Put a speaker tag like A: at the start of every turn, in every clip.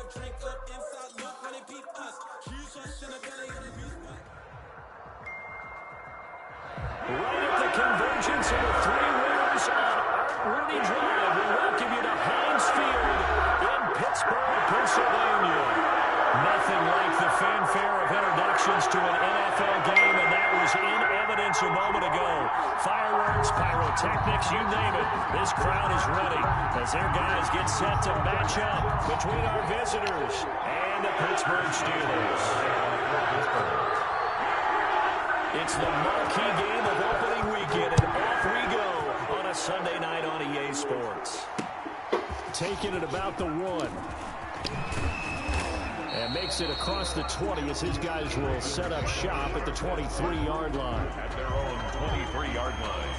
A: Right at the convergence of the three winners on Art Rooney Drive, we welcome you to Heinz Field in Pittsburgh, Pennsylvania. Nothing like the fanfare of introductions to an NFL game, and that was in evidence a moment ago. Fireworks, pyrotechnics, you name it. This crowd is ready as their guys get set to match up between our visitors and the Pittsburgh Steelers. It's the marquee game of opening weekend, and off we go on a Sunday night on EA Sports. Taking it about the 1. And makes it across the 20 as his guys will set up shop at the 23-yard line. At their own 23-yard line.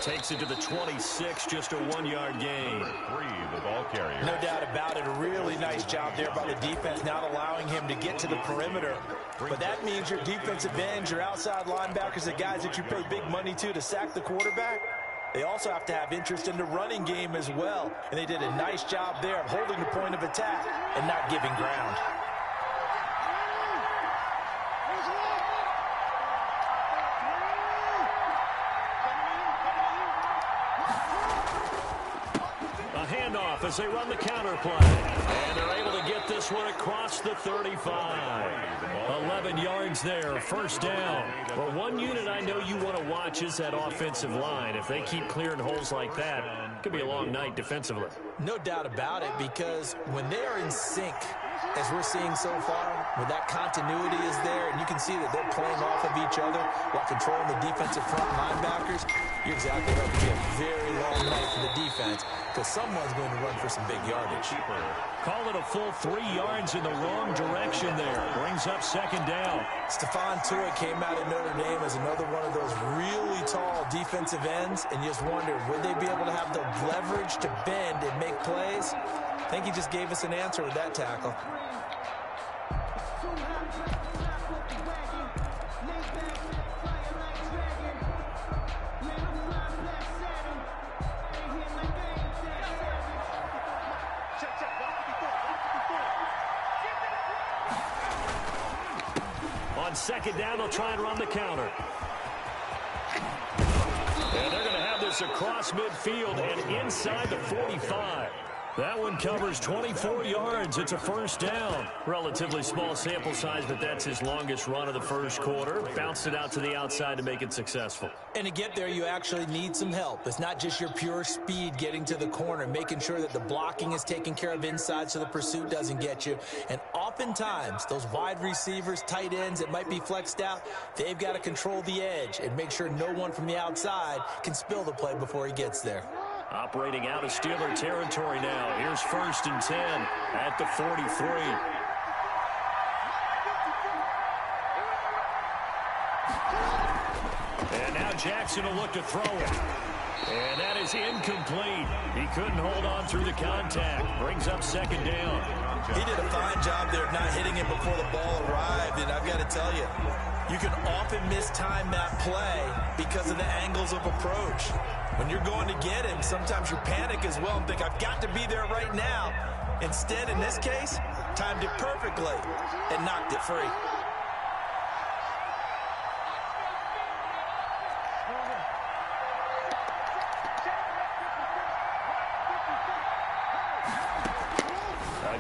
A: Takes it to the 26, just a 1-yard gain. Number 3, the ball carrier.
B: No doubt about it. A really nice job there by the defense, not allowing him to get to the perimeter. But that means your defensive ends, your outside linebackers, the guys that you pay big money to sack the quarterback, they also have to have interest in the running game as well. And they did a nice job there of holding the point of attack and not giving ground.
A: As they run the counter play. And they're able to get this one across the 35. 11 yards there, first down. Well, one unit I know you want to watch is that offensive line. If they keep clearing holes like that, it could be a long night defensively.
B: No doubt about it, because when they are in sync, as we're seeing so far, when that continuity is there, and you can see that they're playing off of each other while controlling the defensive front linebackers, you're exactly right. It's going to be a very long night for the defense, because someone's going to run for some big yardage.
A: Call it a full 3 yards in the wrong direction there. Brings up second down.
B: Stephon Tuitt came out of Notre Dame as another one of those really tall defensive ends, and you just wonder, would they be able to have the leverage to bend and make plays? I think he just gave us an answer with that tackle.
A: On second down, they'll try and run the counter. And they're going to have this across midfield and inside the 45. That one covers 24 yards. It's a first down. Relatively small sample size, but that's his longest run of the first quarter. Bounced it out to the outside to make it successful.
B: And to get there, you actually need some help. It's not just your pure speed getting to the corner, making sure that the blocking is taken care of inside so the pursuit doesn't get you. And oftentimes, those wide receivers, tight ends that might be flexed out, they've got to control the edge and make sure no one from the outside can spill the play before he gets there.
A: Operating out of Steeler territory now. Here's first and 10 at the 43. And now Jackson will look to throw it. And that is incomplete. He couldn't hold on through the contact. Brings up second down.
B: He did a fine job there of not hitting it before the ball arrived. And I've got to tell you, you can often mistime that play because of the angles of approach. When you're going to get him, sometimes you panic as well and think, I've got to be there right now. Instead, in this case, timed it perfectly and knocked it free.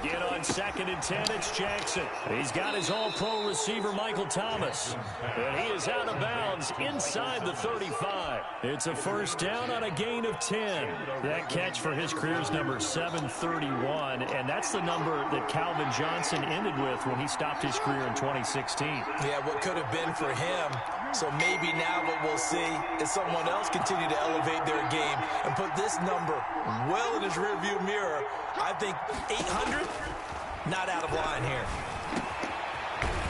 A: Again on second and 10, it's Jackson. He's got his all-pro receiver, Michael Thomas. And he is out of bounds inside the 35. It's a first down on a gain of 10. That catch for his career is number 731, and that's the number that Calvin Johnson ended with when he stopped his career in 2016.
B: Yeah, what could have been for him. So maybe now what we'll see is someone else continue to elevate their game and put this number well in his rearview mirror. I think 800, not out of line here.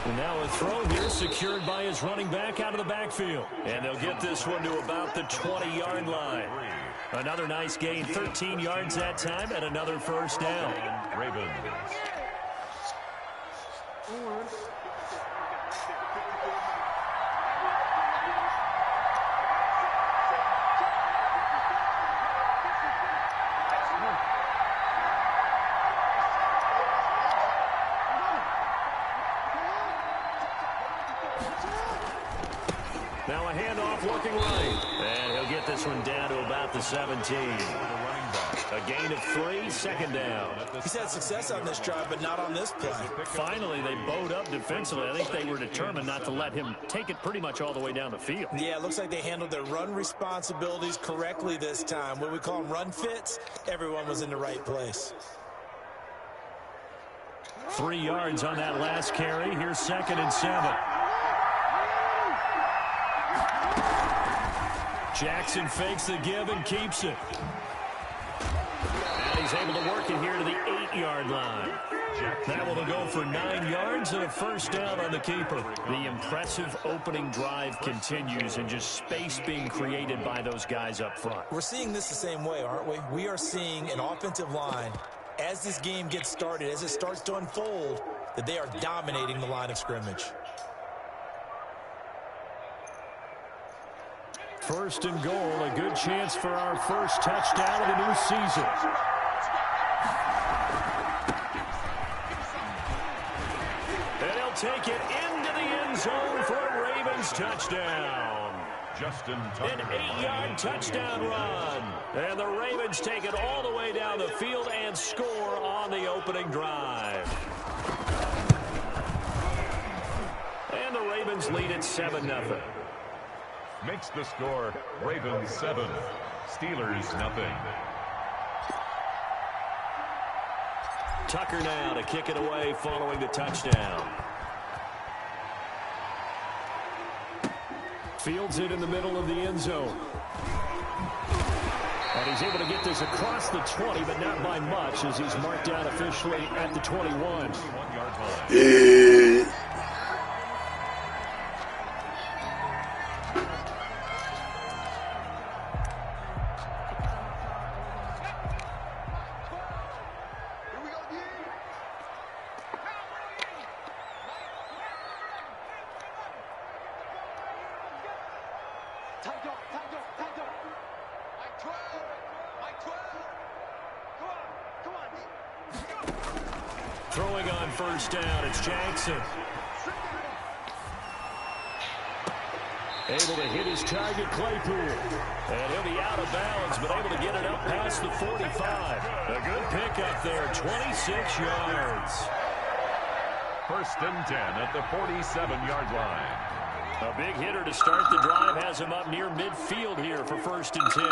A: And now a throw here secured by his running back out of the backfield. And they'll get this one to about the 20-yard line. Another nice gain, 13 yards that time, and another first down.
C: Ravens.
A: Now a handoff looking right. And he'll get this one down to about the 17. A gain of 3, second down.
B: He's had success on this drive, but not on this play.
A: Finally, they bowed up defensively. I think they were determined not to let him take it pretty much all the way down the field.
B: Yeah, it looks like they handled their run responsibilities correctly this time. What we call them run fits, everyone was in the right place.
A: 3 yards on that last carry. Here's 2nd and 7. Jackson fakes the give and keeps it. And he's able to work it here to the 8-yard line. That will go for 9 yards and a first down on the keeper. The impressive opening drive continues, and just space being created by those guys up front.
B: We're seeing this the same way, aren't we? We are seeing an offensive line, as this game gets started, as it starts to unfold, that they are dominating the line of scrimmage.
A: First and goal, a good chance for our first touchdown of the new season. And he'll take it into the end zone for a Ravens touchdown. An 8-yard touchdown run. And the Ravens take it all the way down the field and score on the opening drive. And the Ravens lead at 7-0.
C: Makes the score Ravens 7, Steelers nothing.
A: Tucker now to kick it away following the touchdown. Fields it in the middle of the end zone. And he's able to get this across the 20, but not by much, as he's marked down officially at the 21.
C: 1 yard line.
A: Throwing on first down, it's Jackson. Able to hit his target, Claypool. And he'll be out of bounds, but able to get it up past the 45. A good pickup there, 26 yards.
C: First and 10 at the 47-yard line.
A: A big hitter to start the drive has him up near midfield here for first and 10.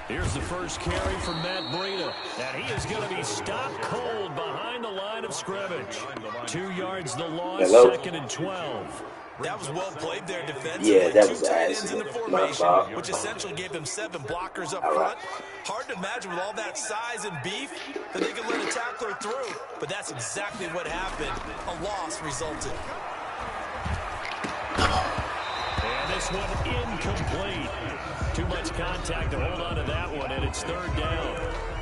A: Here's the first carry from Matt Breida. And he is going to be stopped cold behind the line of scrimmage. 2 yards the loss,
D: Hello?
A: 2nd and 12.
B: That was well played there defensively.
D: Yeah, that
B: Two
D: was
B: tight ends in the formation,
D: fault.
B: which essentially gave them 7 blockers up
D: All
B: front.
D: right.
B: Hard to imagine with all that size and beef that they could let a tackler through. But that's exactly what happened. A loss resulted.
A: And this one incomplete. Too much contact to hold on to that one, and it's 3rd down.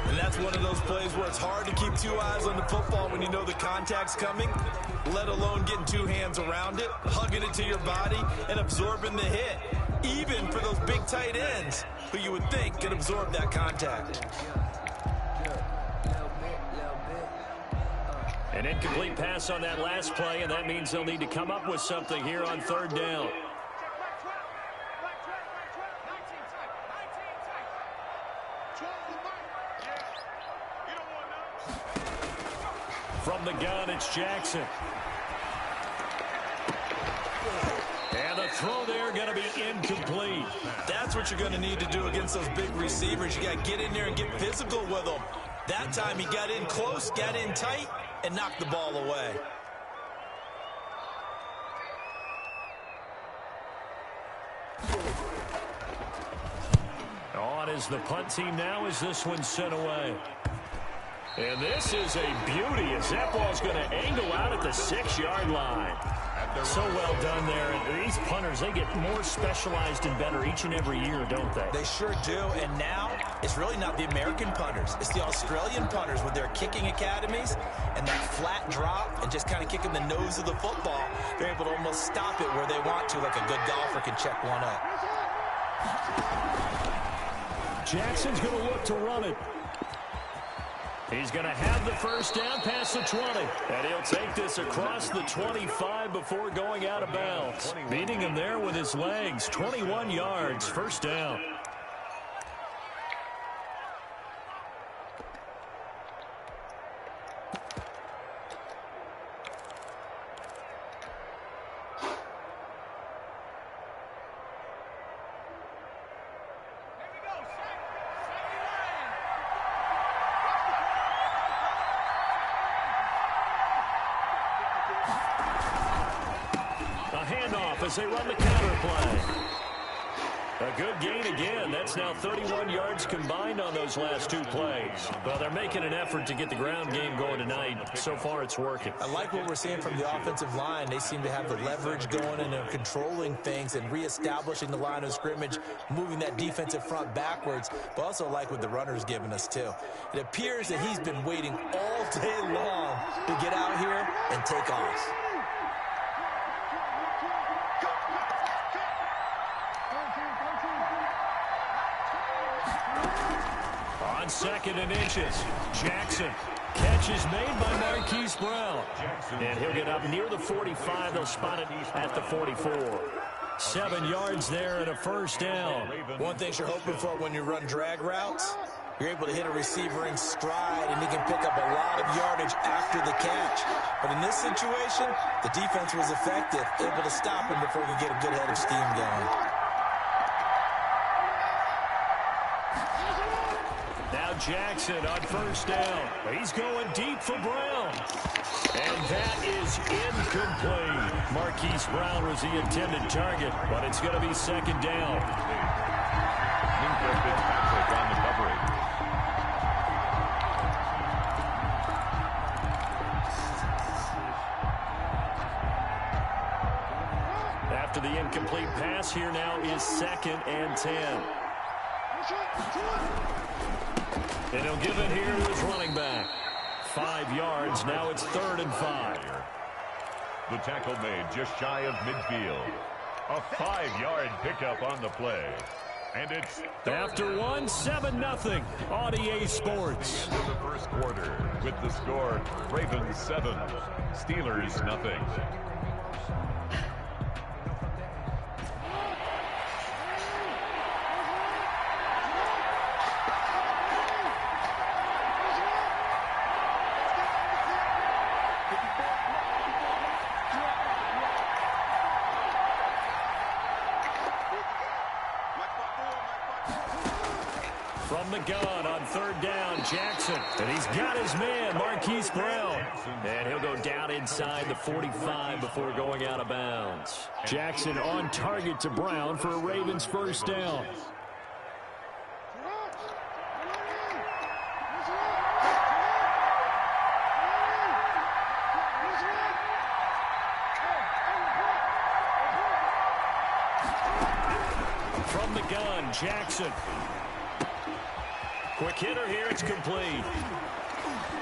B: And that's one of those plays where it's hard to keep 2 eyes on the football when you know the contact's coming, let alone getting 2 hands around it, hugging it to your body, and absorbing the hit, even for those big tight ends who you would think could absorb that contact.
A: An incomplete pass on that last play, and that means they'll need to come up with something here on 3rd down. From the gun, it's Jackson. And the throw there going to be incomplete.
B: That's what you're going to need to do against those big receivers. You got to get in there and get physical with them. That time he got in close, got in tight, and knocked the ball away.
A: on as the punt team now as this one's sent away. And this is a beauty as that ball's going to angle out at the 6-yard line. So well done there. And these punters, they get more specialized and better each and every year, don't they?
B: They sure do. And now it's really not the American punters. It's the Australian punters with their kicking academies and that flat drop and just kind of kicking the nose of the football. They're able to almost stop it where they want to, like a good golfer can check one up.
A: Jackson's going to look to run it. He's going to have the first down past the 20. And he'll take this across the 25 before going out of bounds. Beating him there with his legs. 21 yards, first down. As they run the counter play. A good gain again. That's now 31 yards combined on those last two plays. Well, they're making an effort to get the ground game going tonight. So far, it's working.
B: I like what we're seeing from the offensive line. They seem to have the leverage going and they're controlling things and reestablishing the line of scrimmage, moving that defensive front backwards, but also like what the runner's giving us, too. It appears that he's been waiting all day long to get out here and take off.
A: On 2nd and inches, Jackson. Catch is made by Marquise Brown. And he'll get up near the 45. They'll spot it at the 44. 7 yards there and a first down.
B: One thing you're hoping for when you run drag routes, you're able to hit a receiver in stride, and he can pick up a lot of yardage after the catch. But in this situation, the defense was effective, able to stop him before he could get a good head of steam going.
A: Now Jackson on first down. He's going deep for Brown. And that is incomplete. Marquise Brown was the intended target, but it's going to be second down.
C: Fitzpatrick on the coverage.
A: After the incomplete pass, here now is 2nd and 10. And he'll give it here to his running back. 5 yards. Now it's 3rd and 5.
C: The tackle made just shy of midfield. A 5-yard pickup on the play. And it's
A: after one, 7-0 on EA Sports.
C: End of the first quarter with the score Ravens 7, Steelers nothing.
A: From the gun on 3rd down, Jackson. And he's got his man, Marquise Brown. And he'll go down inside the 45 before going out of bounds. Jackson on target to Brown for a Ravens first down. From the gun, Jackson. Quick hitter here, it's complete.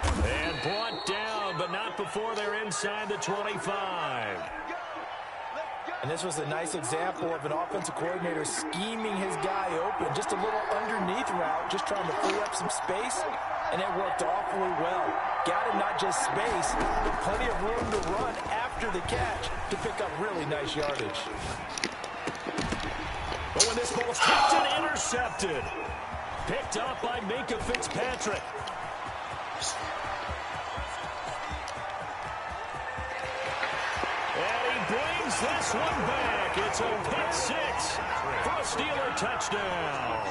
A: And brought down, but not before they're inside the 25.
B: And this was a nice example of an offensive coordinator scheming his guy open. Just a little underneath route, just trying to free up some space, and it worked awfully well. Got him not just space, but plenty of room to run after the catch to pick up really nice yardage.
A: But when this ball's tipped and intercepted. Picked up by Minka Fitzpatrick. And he brings this one back. It's a pick six for a Steeler touchdown.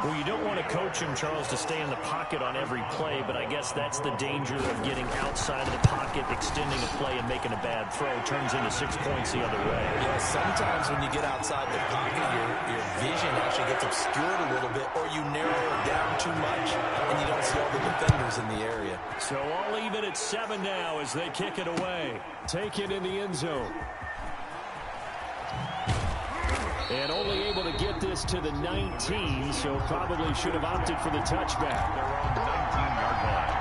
A: Well, you don't want to coach him, Charles, to stay in the pocket on every play, but I guess that's the danger of getting outside of the pocket, extending a play, and making a bad throw. Turns into 6 points the other way.
B: Yeah, sometimes when you get outside the pocket, your vision actually gets obscured a little bit, or you narrow it down too much, and you don't see all the defenders in the area.
A: So all even at 7 now as they kick it away. Take it in the end zone. And only able to get this to the 19, so probably should have opted for the touchback.
C: They're on the 19-yard line.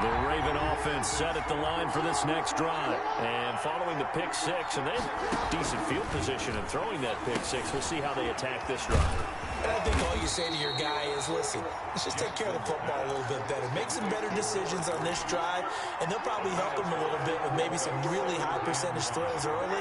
A: The Raven offense set at the line for this next drive. And following the pick six, and then decent field position and throwing that pick six, we'll see how they attack this drive.
B: And I think all you say to your guy is, listen, let's just take care of the football a little bit better. Make some better decisions on this drive, and they'll probably help him a little bit with maybe some really high percentage throws early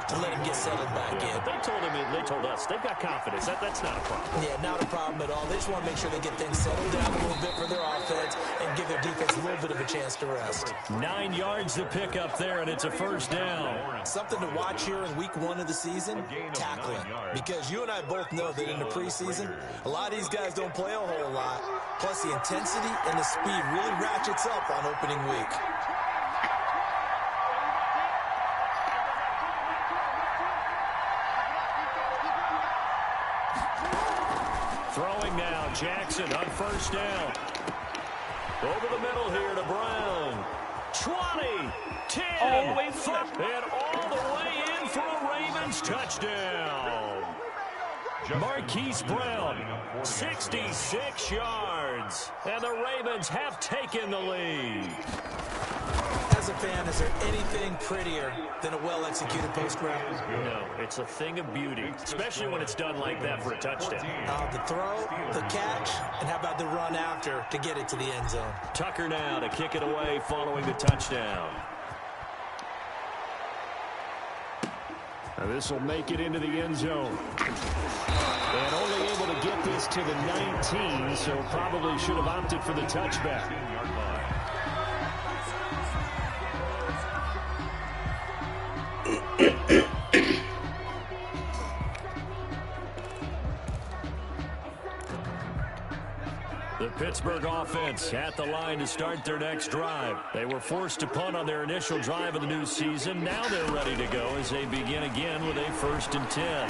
B: to let him get settled back in.
A: They told us they've got confidence. That's not a problem.
B: Yeah, not a problem at all. They just want to make sure they get things settled down a little bit for their offense and give their defense a little bit of a chance to rest.
A: 9 yards to pick up there, and it's a first down.
B: Something to watch here in week 1 of the season, tackling. Because you and I both know that in the preseason, a lot of these guys don't play a whole lot. Plus, the intensity and the speed really ratchets up on opening week.
A: Throwing now, Jackson on first down. Over the middle here to Brown. 20, 10, all the way flip, and all the way in for a Ravens touchdown. Marquise Brown, 66 yards, and the Ravens have taken the lead.
B: As a fan, is there anything prettier than a well-executed post route?
A: No, it's a thing of beauty, especially when it's done like that for a touchdown.
B: The throw, the catch, and how about the run after to get it to the end zone?
A: Tucker now to kick it away following the touchdown. Now this will make it into the end zone. And only able to get this to the 19, so probably should have opted for the touchback. The Pittsburgh offense at the line to start their next drive. They were forced to punt on their initial drive of the new season. Now they're ready to go as they begin again with a 1st and 10.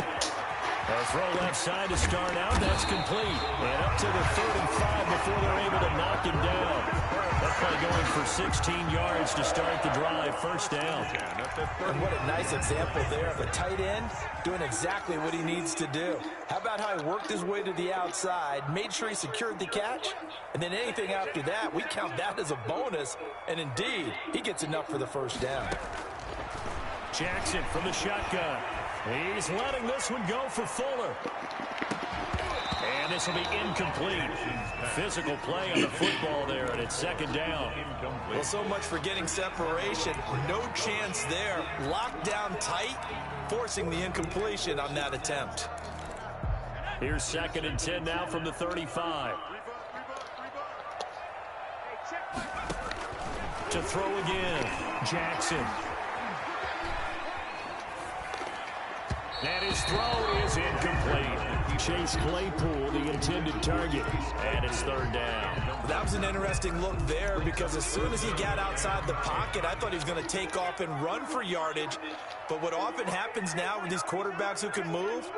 A: A throw left side to start out. That's complete. And up to the 35 before they're able to knock him down. That play going for 16 yards to start the drive. First down.
B: And what a nice example there of a tight end doing exactly what he needs to do. How about how he worked his way to the outside, made sure he secured the catch, and then anything after that, we count that as a bonus. And indeed, he gets enough for the first down.
A: Jackson from the shotgun. He's letting this one go for Fuller. And this will be incomplete. Physical play on the football there, and it's 2nd down.
B: Well, so much for getting separation. No chance there. Locked down tight, forcing the incompletion on that attempt.
A: Here's 2nd and 10 now from the 35. To throw again, Jackson. And his throw is incomplete. Chase Claypool, the intended target. And it's 3rd down.
B: That was an interesting look there because as soon as he got outside the pocket, I thought he was going to take off and run for yardage. But what often happens now with these quarterbacks who can move,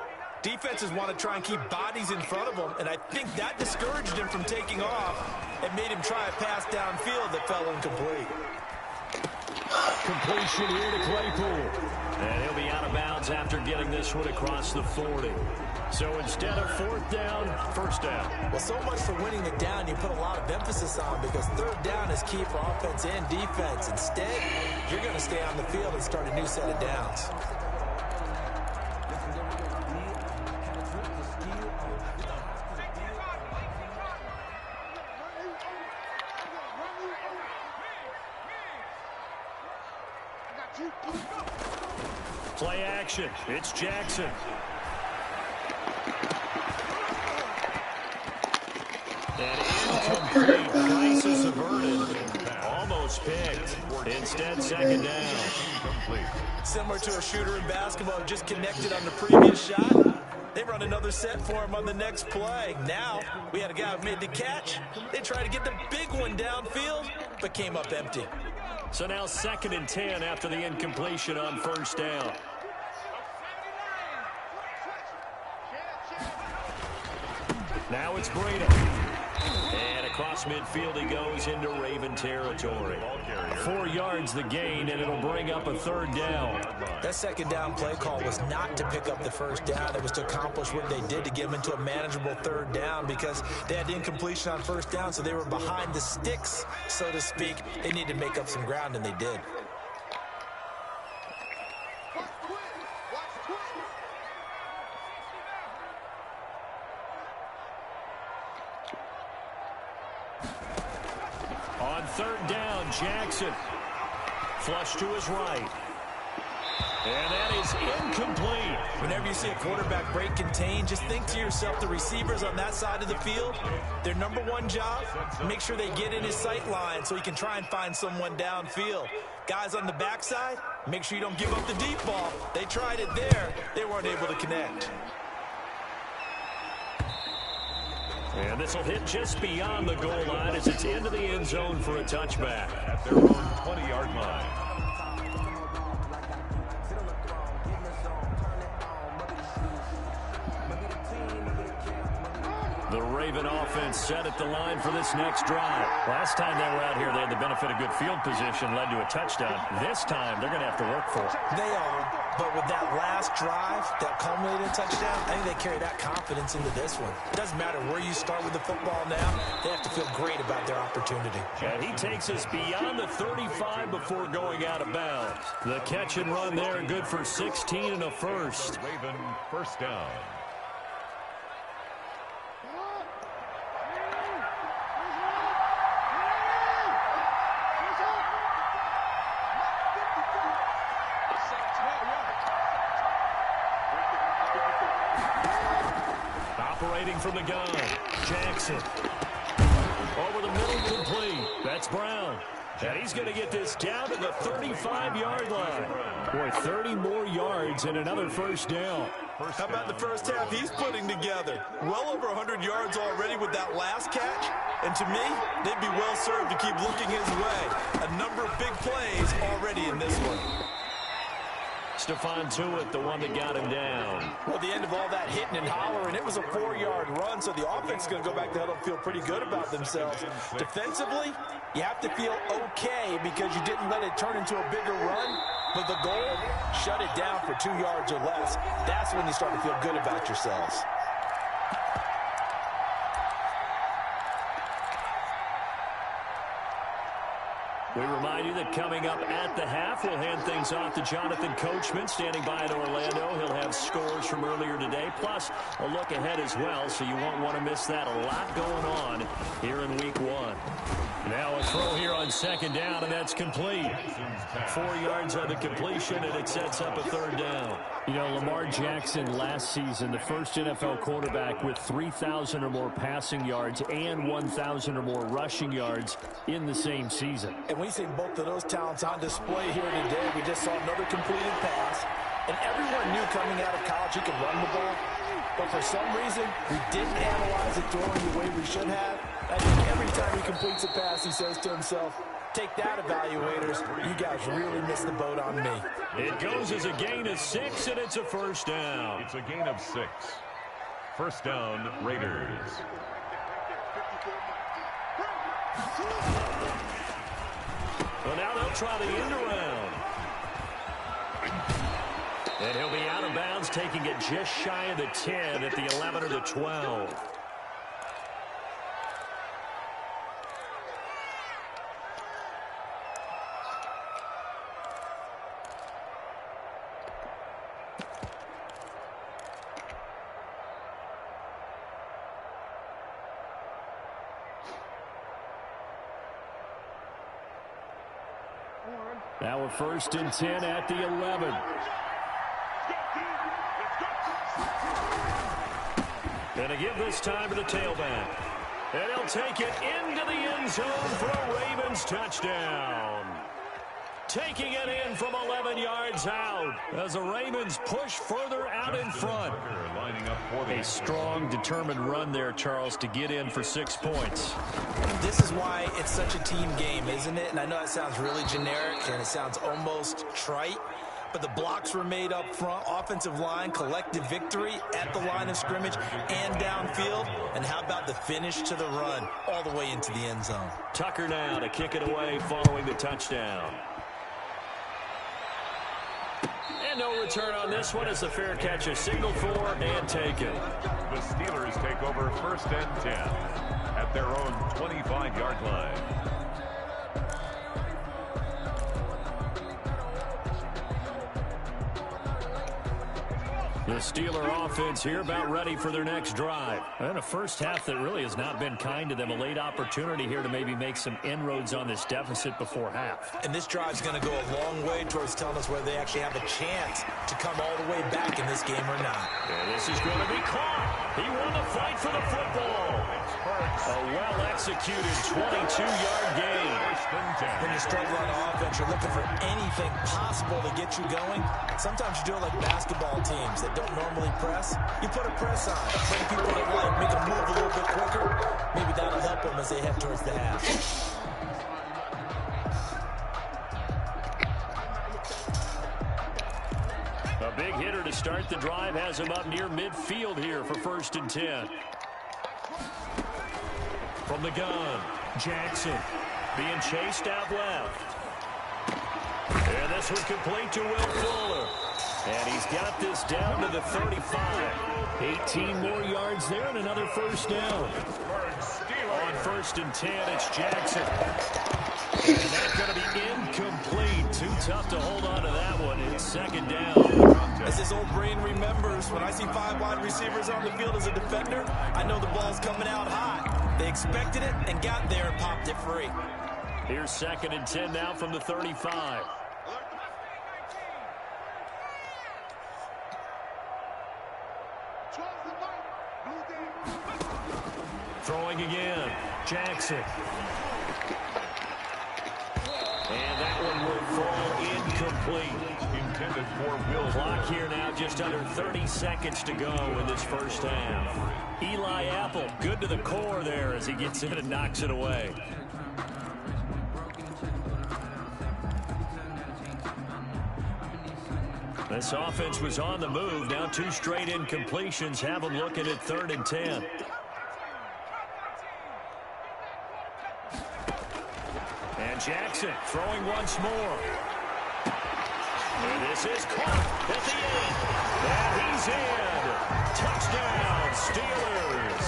B: defenses want to try and keep bodies in front of them. And I think that discouraged him from taking off and made him try a pass downfield that fell incomplete.
A: Completion here to Claypool. And he'll be out of bounds after getting this one across the 40. So instead of 4th down, 1st down.
B: Well, so much for winning the down you put a lot of emphasis on because 3rd down is key for offense and defense. Instead, you're going to stay on the field and start a new set of downs.
A: Play action. It's Jackson. And incomplete. Crisis averted. Almost picked. Instead, 2nd down.
B: Similar to a shooter in basketball who just connected on the previous shot. They run another set for him on the next play. Now, we had a guy who made the catch. They tried to get the big one downfield, but came up empty.
A: So now 2nd and 10 after the incompletion on first down. Now it's Brady. And across midfield he goes into Raven territory. 4 yards the gain, and it'll bring up a 3rd down.
B: That 2nd down play call was not to pick up the 1st down. It was to accomplish what they did to get them into a manageable 3rd down because they had incompletion on 1st down, so they were behind the sticks, so to speak. They needed to make up some ground, and they did.
A: On 3rd down, Jackson. Flush to his right. And that is incomplete.
B: Whenever you see a quarterback break contain, just think to yourself, the receivers on that side of the field, their number one job, make sure they get in his sight line so he can try and find someone downfield. Guys on the backside, make sure you don't give up the deep ball. They tried it there. They weren't able to connect.
A: And this will hit just beyond the goal line as it's into the end zone for a touchback.
C: At their own 20-yard line.
A: The Raven offense set at the line for this next drive. Last time they were out here, they had the benefit of good field position, led to a touchdown. This time, they're going to have to work for it.
B: They are, but with that last drive that culminated in a touchdown, I think they carry that confidence into this one. It doesn't matter where you start with the football now. They have to feel great about their opportunity.
A: And he takes us beyond the 35 before going out of bounds. The catch and run there, good for 16 and a first.
C: Raven, 1st down.
A: Operating from the gun, Jackson. Over the middle, complete. That's Brown. And he's going to get this down to the 35-yard line. Boy, 30 more yards and another 1st down.
B: How about the first half he's putting together? Well over 100 yards already with that last catch. And to me, they'd be well served to keep looking his way. A number of big plays already in this one.
A: Stephon Tuitt, the one that got him down.
B: Well, at the end of all that hitting and hollering, it was a 4-yard run, so the offense is going to go back to huddle and feel pretty good about themselves. Defensively, you have to feel okay because you didn't let it turn into a bigger run, but the goal, shut it down for 2 yards or less. That's when you start to feel good about yourselves.
A: We remind you that coming up at the half, we'll hand things off to Jonathan Coachman, standing by in Orlando. He'll have scores from earlier today, plus a look ahead as well, so you won't want to miss that. A lot going on here in Week 1. Now a throw here on 2nd down, and that's complete. 4 yards on the completion, and it sets up a 3rd down. You know, Lamar Jackson last season, the first NFL quarterback with 3,000 or more passing yards and 1,000 or more rushing yards in the same season.
B: And we see both of those talents on display here today. We just saw another completed pass. And everyone knew coming out of college he could run the ball. But for some reason, we didn't analyze it throwing the way we should have. I think every time he completes a pass, he says to himself, take that, evaluators. You guys really missed the boat on me.
A: It goes as a gain of 6, and it's a 1st down.
C: It's a gain of 6. 1st down, Raiders.
A: Well, now they'll try the end around. And he'll be out of bounds, taking it just shy of the 10 at the 11 or the 12. Now a 1st and 10 at the 11. And to give this time to the tailback. And he'll take it into the end zone for a Ravens touchdown. taking it in from 11 yards out as the Ravens push further out in front. A strong, determined run there, Charles, to get in for 6 points.
B: This is why it's such a team game, isn't it? And I know it sounds really generic and it sounds almost trite, but the blocks were made up front, offensive line, collective victory at the line of scrimmage and downfield. And how about the finish to the run all the way into the end zone?
A: Tucker now to kick it away following the touchdown. And no return on this one as the fair catch is signaled for and taken.
C: The Steelers take over 1st and 10 at their own 25-yard line.
A: The Steeler offense here about ready for their next drive. And a first half that really has not been kind to them. A late opportunity here to maybe make some inroads on this deficit before half.
B: And this drive is going to go a long way towards telling us whether they actually have a chance to come all the way back in this game or not.
A: And this is going to be caught. He won the fight for the football. A well-executed 22-yard gain.
B: When you struggle on offense, you're looking for anything possible to get you going. Sometimes you do it like basketball teams that don't normally press. You put a press on, bring people to life, make them move a little bit quicker. Maybe that'll help them as they head towards the half.
A: A big hitter to start the drive has him up near midfield here for 1st and 10. From the gun, Jackson being chased out left. And this one complete to Will Fuller. And he's got this down to the 35. 18 more yards there and another first down. On 1st and 10, it's Jackson. And that's going to be incomplete. Too tough to hold on to that one. It's 2nd down.
B: As his old brain remembers, when I see 5 wide receivers on the field as a defender, I know the ball's coming out hot. They expected it and got there and popped it free.
A: Here's 2nd and 10 now from the 35. Throwing again, Jackson. And that one will fall incomplete.
C: Intended for Will.
A: Clock here now, just under 30 seconds to go in this first half. Eli Apple, good to the core there as he gets in and knocks it away. This offense was on the move. Now 2 straight incompletions have them looking at 3rd and 10. And Jackson throwing once more. And this is caught at the end. And he's in. Touchdown, Steelers.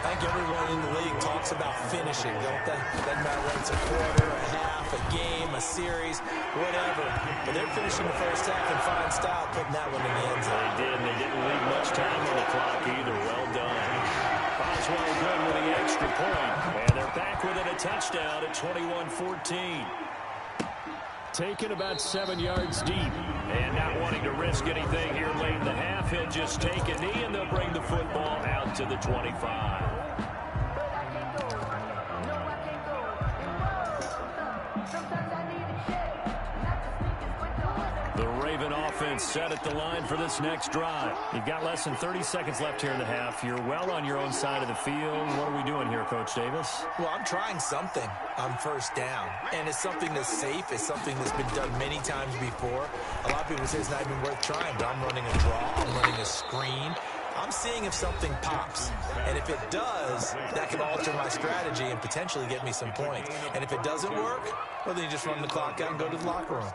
B: I think everyone in the league talks about finishing, don't they? Doesn't matter whether it's a quarter, a half, a game, a series, whatever. But they're finishing the first half in fine style, putting that one in the end zone.
A: They did, and they didn't leave much time on the clock either. Well done. Boswell good with the extra point. And they're back within a touchdown at 21-14. Taken about 7 yards deep. And not wanting to risk anything here late in the half, he'll just take a knee, and they'll bring the football out to the 25. The Raven offense set at the line for this next drive. You've got less than 30 seconds left here in the half. You're well on your own side of the field. What are we doing here, Coach Davis?
B: Well, I'm trying something on 1st down. And it's something that's safe. It's something that's been done many times before. A lot of people say it's not even worth trying, but I'm running a draw. I'm running a screen. I'm seeing if something pops. And if it does, that can alter my strategy and potentially get me some points. And if it doesn't work, well, then you just run the clock out and go to the locker room.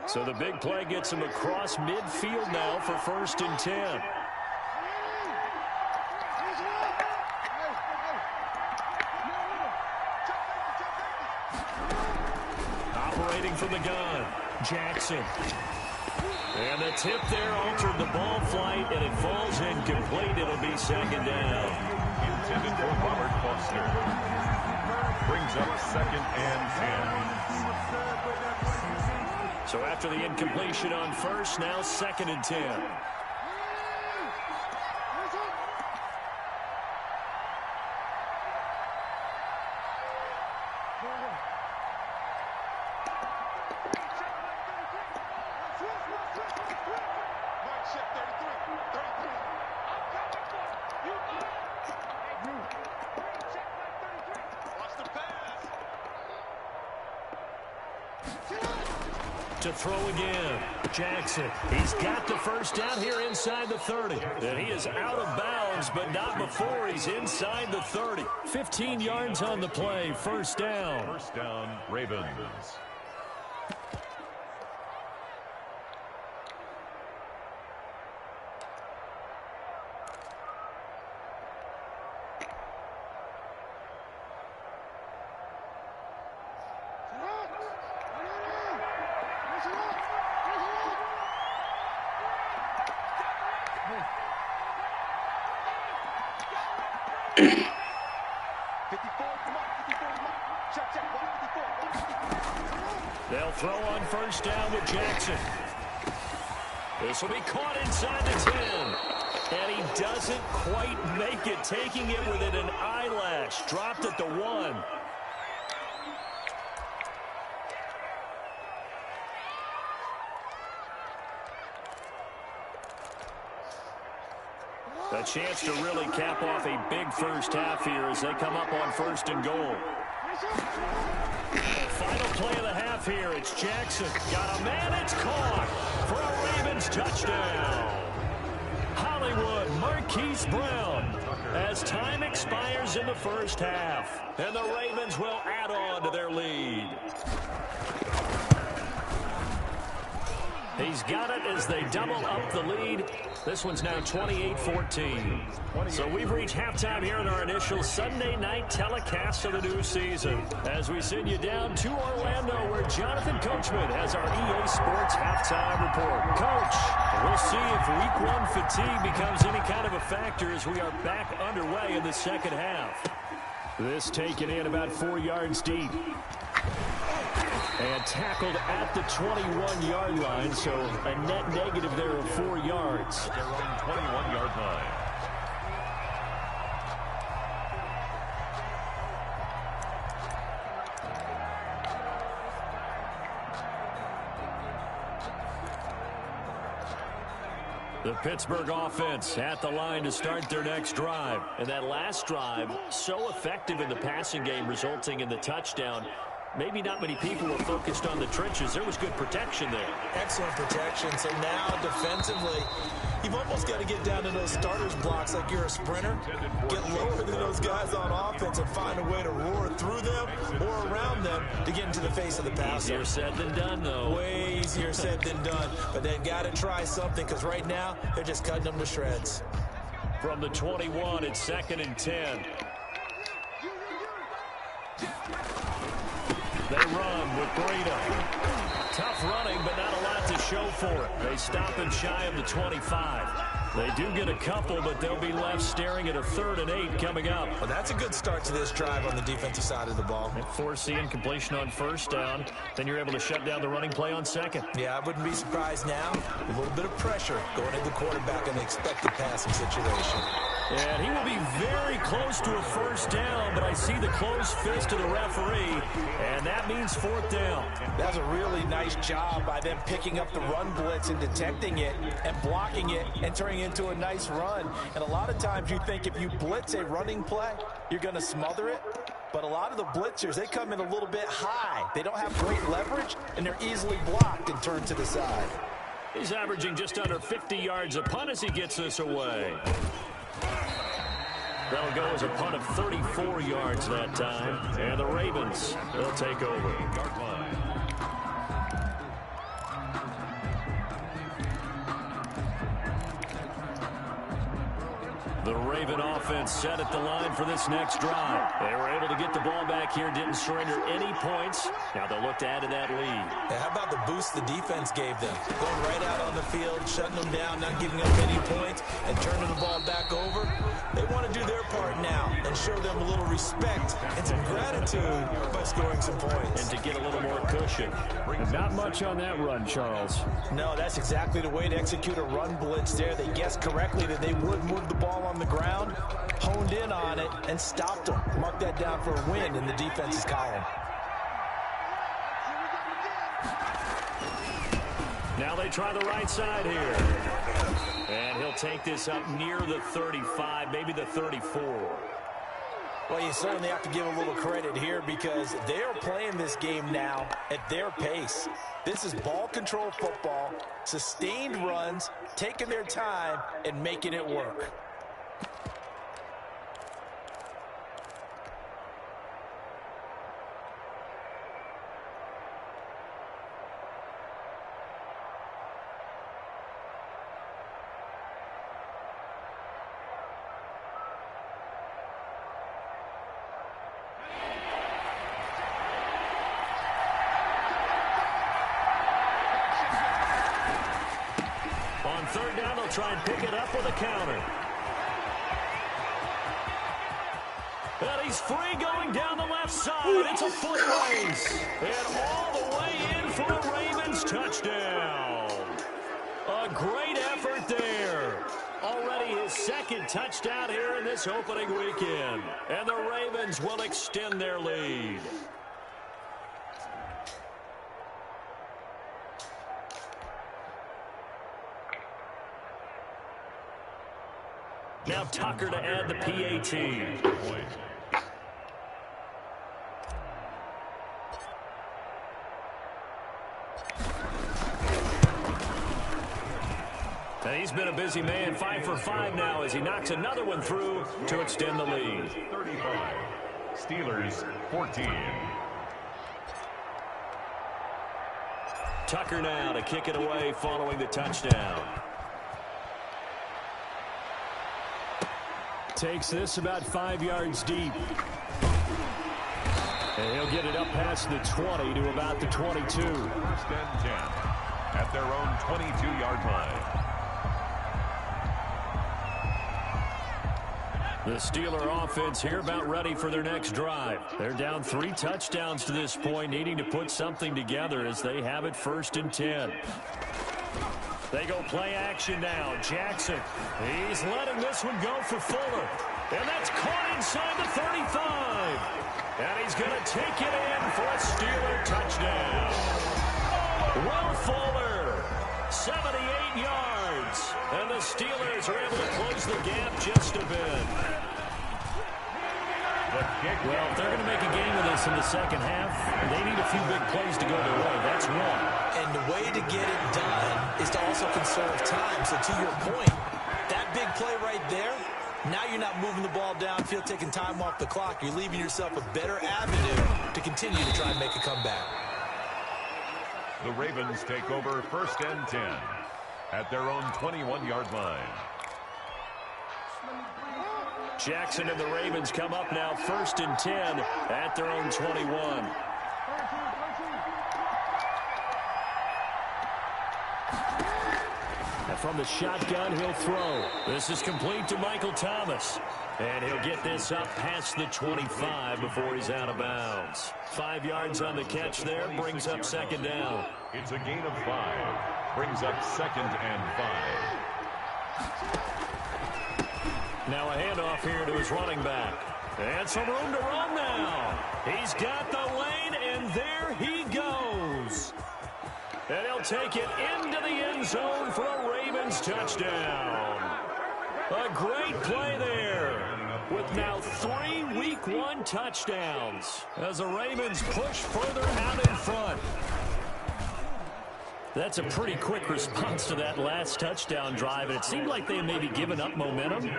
A: So the big play gets him across midfield now for 1st and 10. Operating from the gun, Jackson. And the tip there altered the ball flight, and it falls incomplete. It'll be second down.
C: Intended for Robert Foster. Brings up 2nd and 10.
A: So after the incompletion on first, now 2nd and 10. To throw again, Jackson. He's got the first down here inside the 30. And he is out of bounds, but not before he's inside the 30. 15 yards on the play, first down.
C: First down, Ravens.
A: They'll throw on first down with Jackson. This will be caught inside the 10. And he doesn't quite make it, taking it within an eyelash. Dropped at the 1. A chance to really cap off a big first half here as they come up on 1st and goal. Final play of the half here. It's Jackson. Got a man. It's caught for a Ravens touchdown. Hollywood, Marquise Brown, as time expires in the first half. And the Ravens will add on to their lead. He's got it as they double up the lead. This one's now 28-14. So we've reached halftime here in our initial Sunday night telecast of the new season. As we send you down to Orlando, where Jonathan Coachman has our EA Sports halftime report. Coach, we'll see if Week 1 fatigue becomes any kind of a factor as we are back underway in the second half. This taken in about 4 yards deep. And tackled at the 21-yard line, so a net negative there of 4 yards.
C: At their own 21-yard line.
A: The Pittsburgh offense at the line to start their next drive. And that last drive, so effective in the passing game, resulting in the touchdown. Maybe not many people were focused on the trenches. There was good protection there.
B: Excellent protection. So now defensively, you've almost got to get down to those starters blocks like you're a sprinter. Get lower than those guys on offense and find a way to roar through them or around them to get into the face of the passer.
A: Easier said than done, though.
B: Way easier said than done. But they've got to try something because right now they're just cutting them to shreds.
A: From the 21, it's 2nd and 10. They run with Breida. Tough running, but not a lot to show for it. They stop him shy of the 25. They do get a couple, but they'll be left staring at a 3rd and 8 coming up.
B: Well, that's a good start to this drive on the defensive side of the ball.
A: And force the incompletion on first down. Then you're able to shut down the running play on 2nd.
B: Yeah, I wouldn't be surprised now. A little bit of pressure going into the quarterback in the expected passing situation.
A: And he will be very close to a first down, but I see the closed fist of the referee, and that means 4th down.
B: That's a really nice job by them picking up the run blitz and detecting it and blocking it and turning it into a nice run. And a lot of times you think if you blitz a running play, you're going to smother it. But a lot of the blitzers, they come in a little bit high. They don't have great leverage, and they're easily blocked and turned to the side.
A: He's averaging just under 50 yards a punt as he gets this away. That'll go as a punt of 34 yards that time. And the Ravens, they'll take over. The Raven offense set at the line for this next drive. They were able to get the ball back here, didn't surrender any points. Now they'll look to add to that lead.
B: Yeah, how about the boost the defense gave them? Going right out on the field, shutting them down, not giving up any points, and turning the ball back over. They want to do their part now and show them a little respect and some gratitude by scoring some points.
A: And to get a little more cushion.
D: Not much on that run, Charles.
B: No, that's exactly the way to execute a run blitz there. They guessed correctly that they would move the ball on the ground, honed in on it, and stopped them. Mark that down for a win in the defense's column.
A: Now they try the right side here. And he'll take this up near the 35, maybe the 34.
B: Well, you certainly have to give a little credit here because they're playing this game now at their pace. This is ball control football, sustained runs, taking their time, and making it work.
A: On third down, they'll try and pick it up with a counter. And he's free going down the left side. It's a foot race. And all the way in for a Ravens touchdown. A great effort there. Already his second touchdown here in this opening weekend. And the Ravens will extend their lead. Now Tucker to add the PAT. And he's been a busy man, 5 for 5 now as he knocks another one through to extend the lead.
C: 35. Steelers 14.
A: Tucker now to kick it away following the touchdown.
D: Takes this about 5 yards deep. And he'll get it up past the 20 to about the 22.
C: First and 10 at their own 22-yard line.
A: The Steeler offense here about ready for their next drive. They're down 3 touchdowns to this point, needing to put something together as they have it first and 10. They go play action now. Jackson, he's letting this one go for Fuller. And that's caught inside the 35. And he's going to take it in for a Steeler touchdown. Will Fuller, 78 yards. And the Steelers are able to close the gap just a bit. Well, if they're going to make a game of this in the second half, they need a few big plays to go their way. That's one.
B: And the way to get it done is to also conserve time. So to your point, that big play right there, now you're not moving the ball downfield, taking time off the clock. You're leaving yourself a better avenue to continue to try and make a comeback.
C: The Ravens take over first and 10 at their own 21-yard line.
A: Jackson and the Ravens come up now first and 10 at their own 21. And from the shotgun, he'll throw. This is complete to Michael Thomas. And he'll get this up past the 25 before he's out of bounds. 5 yards on the catch there, brings up second down.
C: It's a gain of 5, brings up second and 5.
A: Now a handoff here to his running back. And some room to run now. He's got the lane, and there he goes. And he'll take it into the end zone for a Ravens touchdown. A great play there with now 3 Week 1 touchdowns as the Ravens push further out in front. That's a pretty quick response to that last touchdown drive, and it seemed like they may be giving up momentum.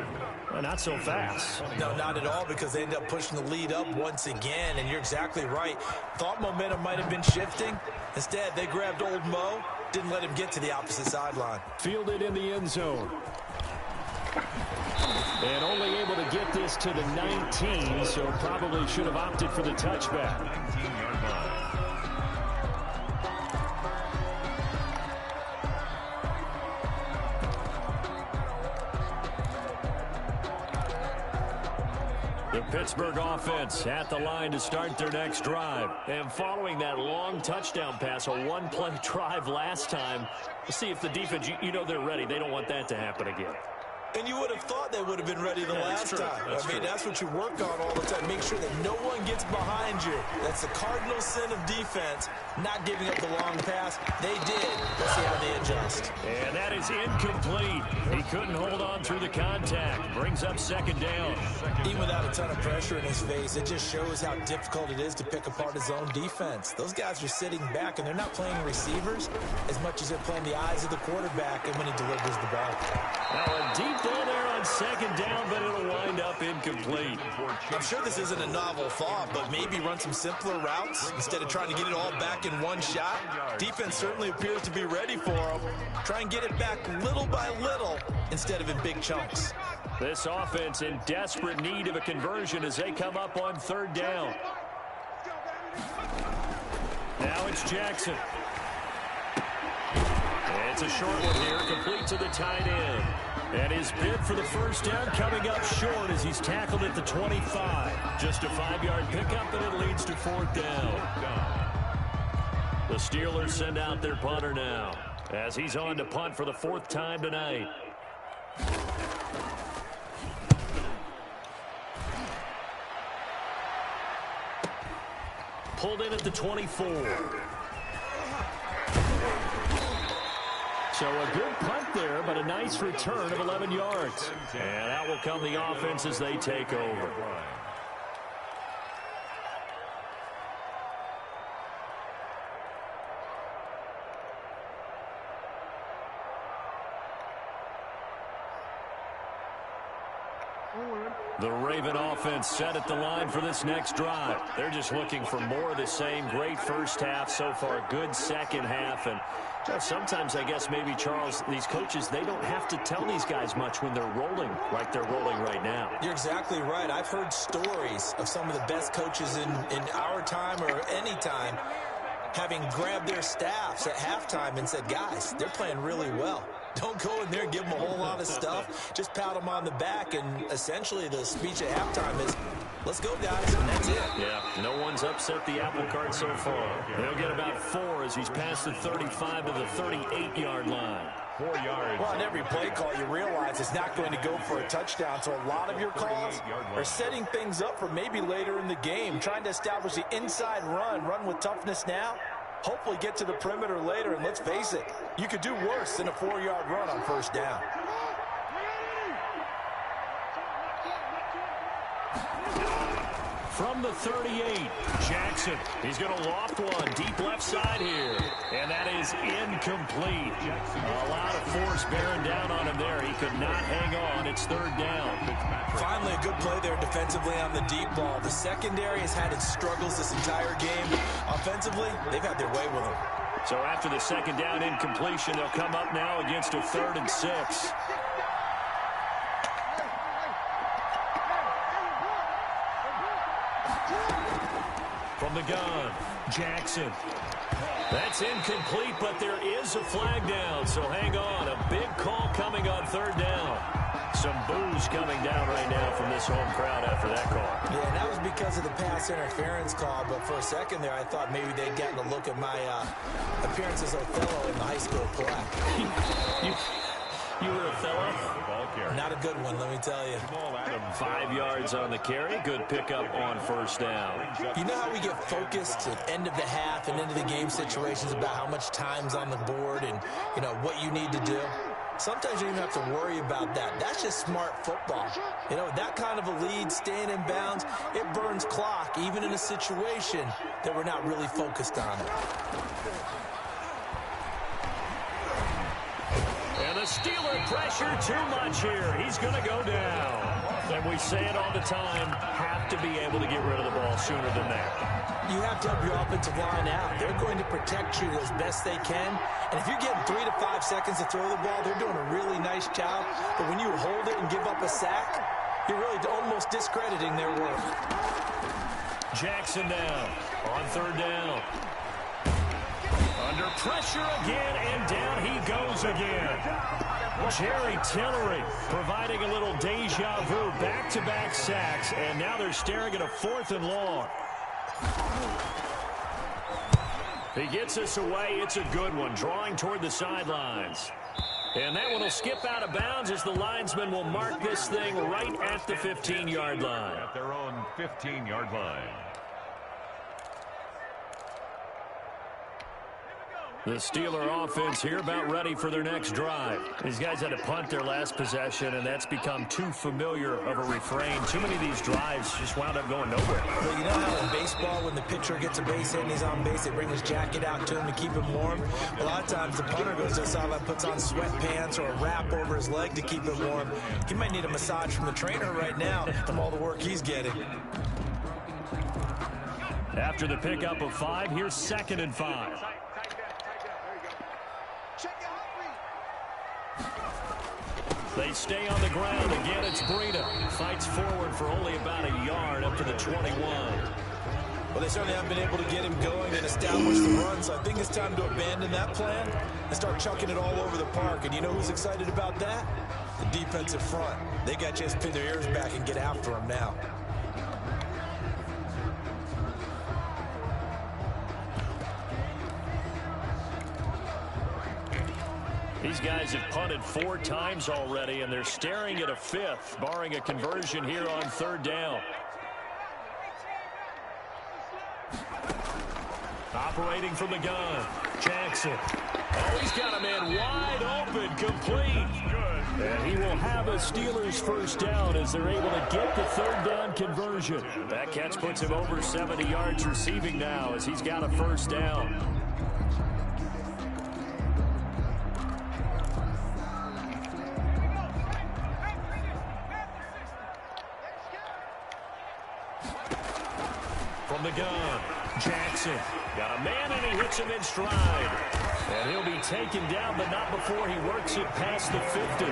A: Well, not so fast.
B: No, not at all, because they end up pushing the lead up once again, and you're exactly right. Thought momentum might have been shifting. Instead, they grabbed old Mo, didn't let him get to the opposite sideline.
D: Fielded in the end zone. And only able to get this to the 19, so probably should have opted for the touchback.
C: 19-yard line.
D: The Pittsburgh offense at the line to start their next drive. And following that long touchdown pass, a one-play drive last time, we'll see if the defense, you know they're ready. They don't want that to happen again.
B: And you would have thought they would have been ready the last time. That's what you work on all the time. Make sure that no one gets behind you. That's the cardinal sin of defense, not giving up the long pass. They did. Let's see how they adjust.
D: And that is incomplete. He couldn't hold on through the contact. Brings up second down.
B: Even without a ton of pressure in his face, it just shows how difficult it is to pick apart his own defense. Those guys are sitting back, and they're not playing receivers as much as they're playing the eyes of the quarterback and when he delivers the ball.
D: Now a deep ball there on second down, but it'll wind up incomplete.
B: I'm sure this isn't a novel thought, but maybe run some simpler routes instead of trying to get it all back in one shot. Defense certainly appears to be ready for him. Try and get it back little by little instead of in big chunks.
D: This offense in desperate need of a conversion as they come up on third down. Now it's Jackson. It's a short one here, complete to the tight end. And his bid for the first down coming up short as he's tackled at the 25. Just a 5-yard pickup, and it leads to fourth down. The Steelers send out their punter now as he's on to punt for the fourth time tonight. Pulled in at the 24. So a good punt there, but a nice return of 11 yards. And out will come the offense as they take over. The Raven offense set at the line for this next drive. They're just looking for more of the same. Great first half so far, good second half. And sometimes, I guess, maybe, Charles, these coaches, they don't have to tell these guys much when they're rolling like they're rolling right now.
B: You're exactly right. I've heard stories of some of the best coaches in our time or any time having grabbed their staffs at halftime and said, guys, they're playing really well. Don't go in there and give them a whole lot of stuff. Just pat them on the back, and essentially the speech at halftime is, let's go, guys, and that's it.
D: Yeah, no one's upset the apple cart so far. He'll get about 4 as he's past the 35 to the 38-yard line.
C: 4 yards.
B: Well, on every play call, you realize it's not going to go for a touchdown, so a lot of your calls are setting things up for maybe later in the game, trying to establish the inside run with toughness now, hopefully get to the perimeter later, and let's face it, you could do worse than a 4-yard run on first down.
D: From the 38, Jackson. He's going to loft one deep left side here. And that is incomplete. A lot of force bearing down on him there. He could not hang on. It's third down.
B: Finally, a good play there defensively on the deep ball. The secondary has had its struggles this entire game. Offensively, they've had their way with him.
D: So after the second down incompletion, they'll come up now against a 3rd and 6. From the gun, Jackson. That's incomplete, but there is a flag down, so hang on. A big call coming on third down. Some boos coming down right now from this home crowd after that call.
B: Yeah, that was because of the pass interference call, but for a second there, I thought maybe they'd gotten a look at my appearance as Othello in the high school play.
D: You were Othello?
B: Not a good one, let me tell you.
D: 5 yards on the carry. Good pickup on first down.
B: You know how we get focused at end of the half and into the game situations about how much time's on the board and, you know, what you need to do? Sometimes you don't even have to worry about that. That's just smart football. You know, that kind of a lead, staying in bounds, it burns clock, even in a situation that we're not really focused on it.
D: And the Steeler pressure too much here. He's going to go down. And we say it all the time, have to be able to get rid of the ball sooner than that.
B: You have to help your offensive line out. They're going to protect you as best they can. And if you're getting 3 to 5 seconds to throw the ball, they're doing a really nice job. But when you hold it and give up a sack, you're really almost discrediting their work.
D: Jackson now on third down. Under pressure again, and down he goes again. Jerry Tillery providing a little deja vu, back-to-back sacks, and now they're staring at a 4th and long. He gets us away. It's a good one, drawing toward the sidelines. And that one will skip out of bounds as the linesman will mark this thing right at the 15-yard line.
C: At their own 15-yard line.
D: The Steeler offense here about ready for their next drive. These guys had to punt their last possession, and that's become too familiar of a refrain. Too many of these drives just wound up going nowhere.
B: But you know how in baseball, when the pitcher gets a base hit and he's on base, they bring his jacket out to him to keep him warm? A lot of times the punter goes to the sideline, puts on sweatpants or a wrap over his leg to keep him warm. He might need a massage from the trainer right now from all the work he's getting.
D: After the pickup of 5, here's 2nd and 5. They stay on the ground. Again, it's Breida. Fights forward for only about a yard up to the 21.
B: Well, they certainly haven't been able to get him going and establish the run, so I think it's time to abandon that plan and start chucking it all over the park. And you know who's excited about that? The defensive front. They got a chance to pin their ears back and get after him now.
D: These guys have punted 4 times already, and they're staring at a 5th, barring a conversion here on 3rd down. Operating from the gun, Jackson. Oh, he's got a man wide open, complete. And he will have a Steelers 1st down as they're able to get the 3rd down conversion. That catch puts him over 70 yards receiving now as he's got a 1st down. From the gun, Jackson got a man and he hits him in stride. And he'll be taken down, but not before he works it past the 50.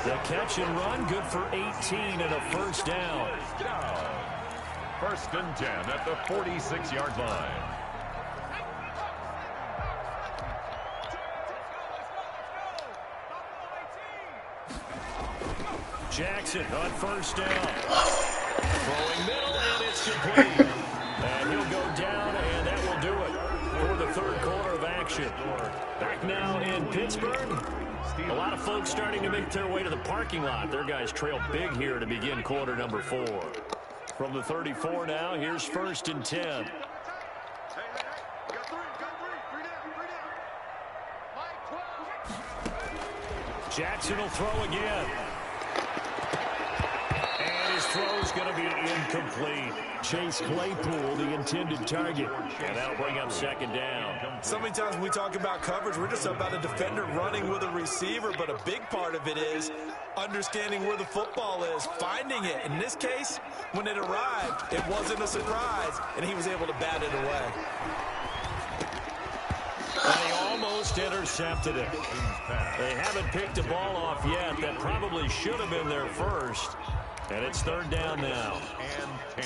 D: The catch and run, good for 18 and a 1st down.
C: 1st and 10 at the 46-yard line.
D: Jackson on 1st down. Throwing middle, and it's complete. And he'll go down, and that will do it for the 3rd quarter of action. Back now in Pittsburgh. A lot of folks starting to make their way to the parking lot. Their guys trail big here to begin quarter number 4. From the 34 now, here's 1st and 10. Jackson will throw again. And his throw's going to be incomplete. Chase Claypool, the intended target. And that'll bring up 2nd down.
B: So many times when we talk about coverage, we're just about a defender running with a receiver, but a big part of it is understanding where the football is, finding it. In this case, when it arrived, it wasn't a surprise, and he was able to bat it away.
D: And he almost intercepted it. They haven't picked the ball off yet. That probably should have been their first. And it's 3rd down now.
C: And 10.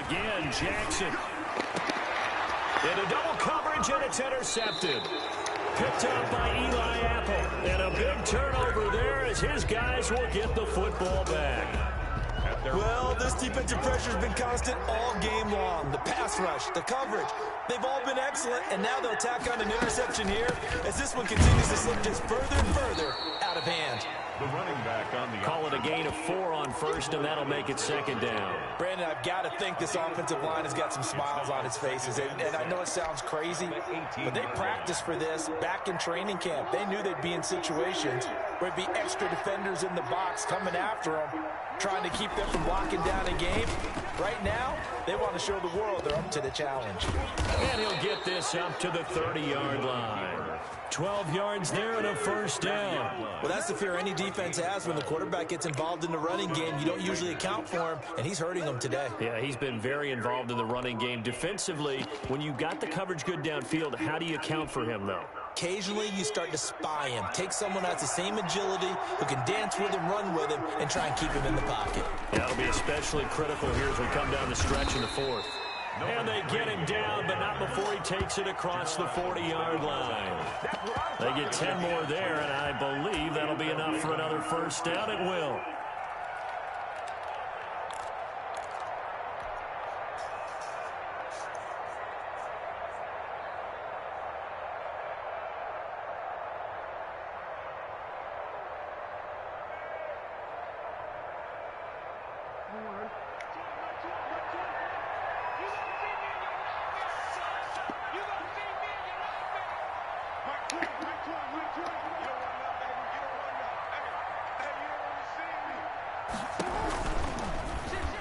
D: Again, Jackson. Into double coverage, and it's intercepted. Picked up by Eli Apple. And a big turnover there as his guys will get the football back.
B: Well, this defensive pressure has been constant all game long. The pass rush, the coverage, they've all been excellent, and now they'll tack on an interception here as this one continues to slip just further and further out of hand.
C: The running back on the
D: Call it a gain of 4 on 1st, and that'll make it 2nd down.
B: Brandon, I've got to think this offensive line has got some smiles on its faces. And I know it sounds crazy, but they practiced for this back in training camp. They knew they'd be in situations there'd be extra defenders in the box coming after him, trying to keep them from locking down a game. Right now, they want to show the world they're up to the challenge.
D: And he'll get this up to the 30-yard line. 12 yards there and a first down.
B: Well, that's the fear any defense has when the quarterback gets involved in the running game. You don't usually account for him, and he's hurting them today.
D: Yeah, he's been very involved in the running game. Defensively, when you got the coverage good downfield, how do you account for him, though?
B: Occasionally, you start to spy him. Take someone who has the same agility, who can dance with him, run with him, and try and keep him in the pocket.
D: That'll be especially critical here as we come down the stretch in the fourth. And they get him down, but not before he takes it across the 40-yard line. They get 10 more there, and I believe that'll be enough for another first down. It will.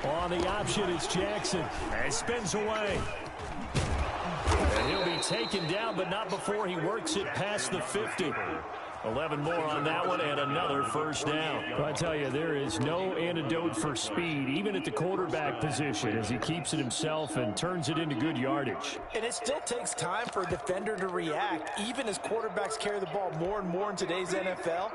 D: On the option, it's Jackson. And spins away. And he'll be taken down, but not before he works it past the 50. 11 more on that one, and another first down. Well, I tell you, there is no antidote for speed, even at the quarterback position, as he keeps it himself and turns it into good yardage.
B: And it still takes time for a defender to react, even as quarterbacks carry the ball more and more in today's NFL.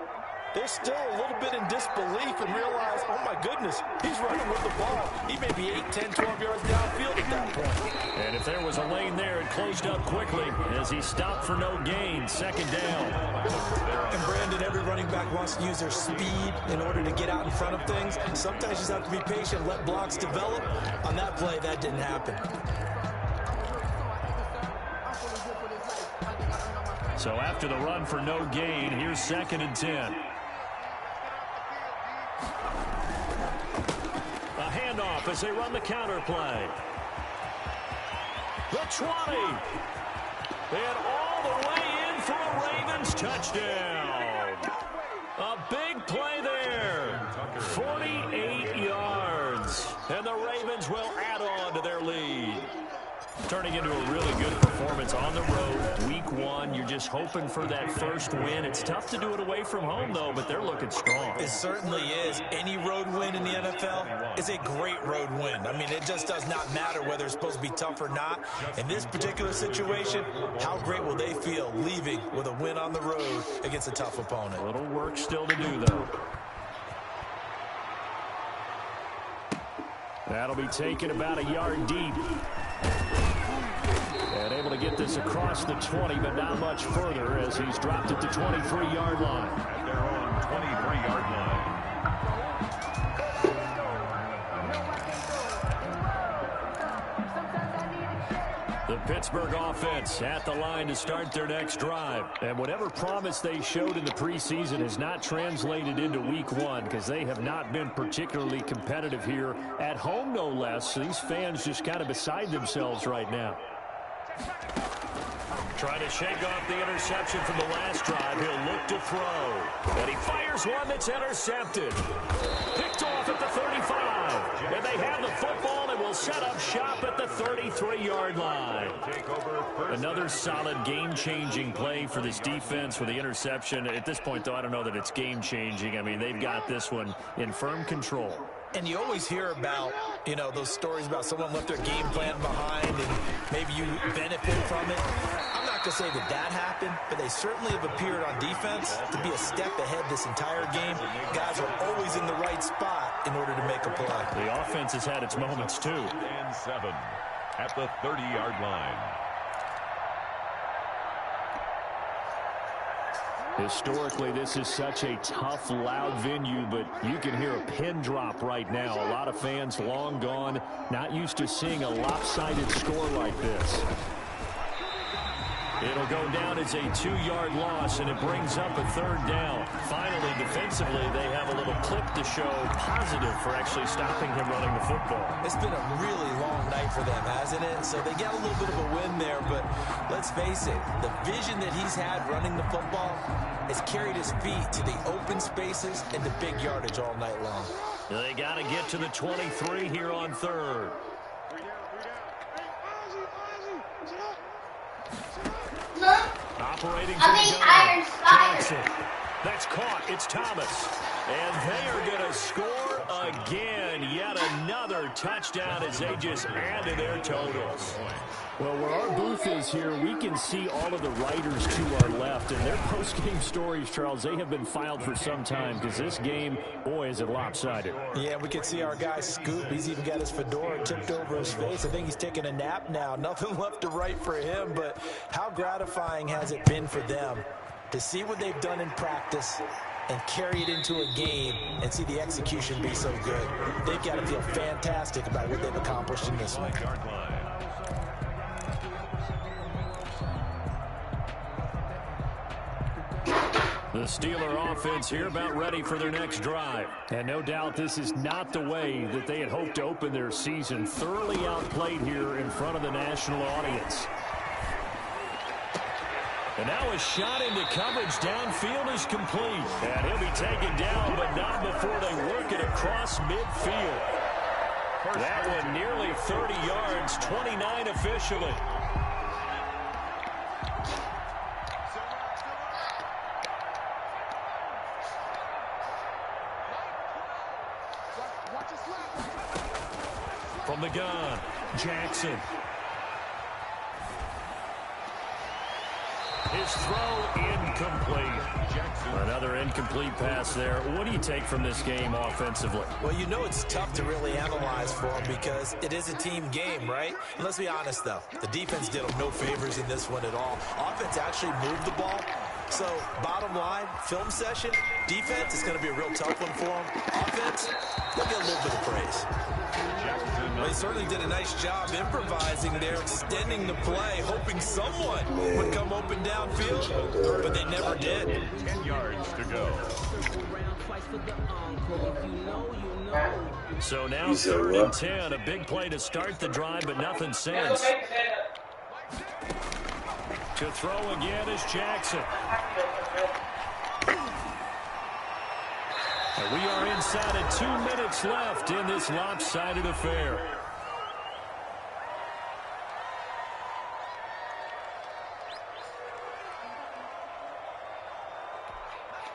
B: They're still a little bit in disbelief and realize, oh my goodness, he's running with the ball. He may be 8, 10, 12 yards downfield at that point.
D: And if there was a lane there, it closed up quickly as he stopped for no gain. Second down.
B: And Brandon, every running back wants to use their speed in order to get out in front of things. Sometimes you just have to be patient, let blocks develop. On that play, that didn't happen.
D: So after the run for no gain, here's 2nd and 10. A handoff as they run the counter play. The 20. And all the way in for a Ravens touchdown. A big play there. 48 yards. And the Ravens will add on to their lead. Turning into a really good performance on the road. Week 1, you're just hoping for that first win. It's tough to do it away from home, though, but they're looking strong.
B: It certainly is. Any road win in the NFL is a great road win. I mean, it just does not matter whether it's supposed to be tough or not. In this particular situation, how great will they feel leaving with a win on the road against a tough opponent?
D: A little work still to do, though. That'll be taken about a yard deep. And able to get this across the 20, but not much further as he's dropped at the 23-yard line.
C: At their own 23-yard line.
D: The Pittsburgh offense at the line to start their next drive. And whatever promise they showed in the preseason has not translated into week 1 because they have not been particularly competitive here at home, no less. So these fans just kind of beside themselves right now. Trying to shake off the interception from the last drive. He'll look to throw. And he fires one that's intercepted. Picked off at the 35. And they have the football and will set up shop at the 33-yard line. Another solid game-changing play for this defense with the interception. At this point, though, I don't know that it's game-changing. I mean, they've got this one in firm control.
B: And you always hear about, you know, those stories about someone left their game plan behind and maybe you benefit from it. I'm not going to say that that happened, but they certainly have appeared on defense to be a step ahead this entire game. Guys are always in the right spot in order to make a play.
D: The offense has had its moments, too.
C: And 7 at the 30-yard line.
D: Historically, this is such a tough, loud venue, but you can hear a pin drop right now. A lot of fans long gone, not used to seeing a lopsided score like this. It'll go down as a 2-yard loss, and it brings up a 3rd down. Finally, defensively, they have a little clip to show positive for actually stopping him running the football.
B: It's been a really long night for them, hasn't it? So they got a little bit of a win there, but let's face it, the vision that he's had running the football has carried his feet to the open spaces and the big yardage all night long.
D: They got to get to the 23 here on 3rd. Operating to the gun. Jackson. That's caught. It's Thomas. And they are going to score again. Yet another touchdown as they just add to their totals. Well, where our booth is here, we can see all of the writers to our left. And their post-game stories, Charles, they have been filed for some time because this game, boy, is it lopsided.
B: Yeah, we can see our guy Scoop. He's even got his fedora tipped over his face. I think he's taking a nap now. Nothing left to write for him, but how gratifying has it been for them to see what they've done in practice and carry it into a game and see the execution be so good. They've got to feel fantastic about what they've accomplished in this one.
D: The Steeler offense here about ready for their next drive. And no doubt this is not the way that they had hoped to open their season. Thoroughly outplayed here in front of the national audience. And now a shot into coverage downfield is complete. And he'll be taken down, but not before they work it across midfield. That one nearly 30 yards, 29 officially. From the gun, Jackson. His throw incomplete. Another incomplete pass there. What do you take from this game offensively?
B: Well, you know it's tough to really analyze for them because it is a team game, right? And let's be honest, though. The defense did them no favors in this one at all. Offense actually moved the ball. So, bottom line, film session, defense is going to be a real tough one for them. Offense, they'll get a little bit of praise. Well, they certainly did a nice job improvising there, extending the play, hoping someone would come open downfield, but they never did.
C: 10 yards to go.
D: So now 3rd and 10, a big play to start the drive, but nothing since. To throw again is Jackson. And we are inside of 2 minutes left in this lopsided affair.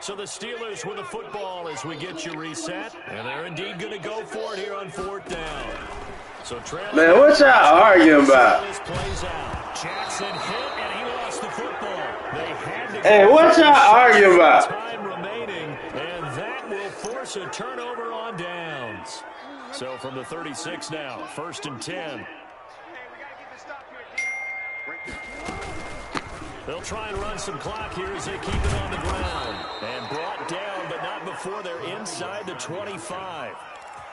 D: So the Steelers with the football as we get you reset. And they're indeed going to go for it here on 4th down. So
E: man, what y'all arguing about?
D: Plays out. Jackson hit and he lost the football. They had to
E: hey, what y'all arguing about?
D: Time remaining, and that will force a turnover on downs. So from the 36 now, 1st and 10. They'll try and run some clock here as they keep it on the ground. And brought down, but not before they're inside the 25.